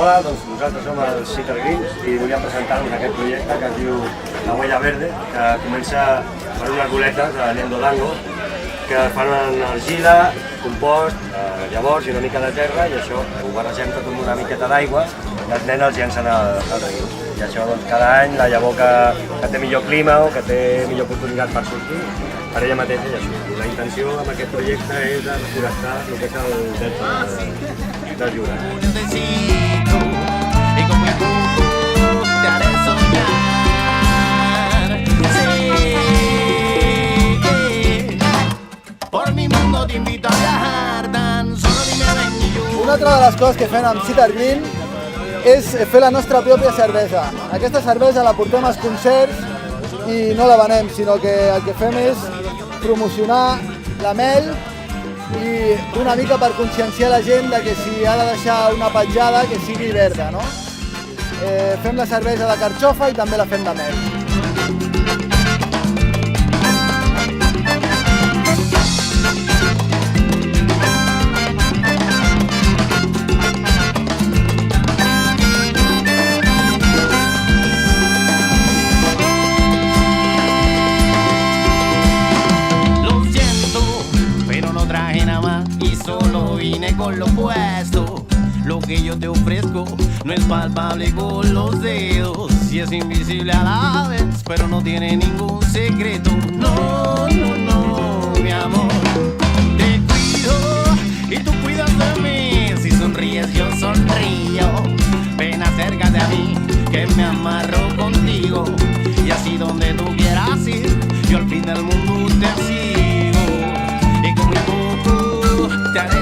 Hola, doncs nosaltres som els Citar Greens i volíem presentar-vos aquest projecte que es diu La Huella Verde, que comença per unes boletes de Nendo Dango que fan una argila, compost, llavors i una mica de terra, i això ho barregem tot amb una miqueta d'aigua i els nens els llencen al riu. I això doncs, cada any la llavor que té millor clima o que té millor oportunitat per sortir, per ella mateixa ja surt. La intenció amb aquest projecte és de reforestar el que és el delta del Llobregat. Una altra de les coses que fem amb Citar Green és fer la nostra pròpia cervesa. Aquesta cervesa la portem als concerts i no la venem, sinó que el que fem és promocionar la mel i una mica per conscienciar la gent de que si ha de deixar una petjada que sigui verda, no? Fem la cervesa de carxofa i també la fem de mel. Solo vine con lo puesto. Lo que yo te ofrezco no es palpable con los dedos y es invisible a la vez, pero no tiene ningún secreto. No, no, no, mi amor. Te cuido y tú cuidas de mí. Si sonríes yo sonrío. Ven, acércate a mí, que me amarro contigo. Y así donde tú quieras ir, yo al fin del mundo te sigo. Y con mi te haré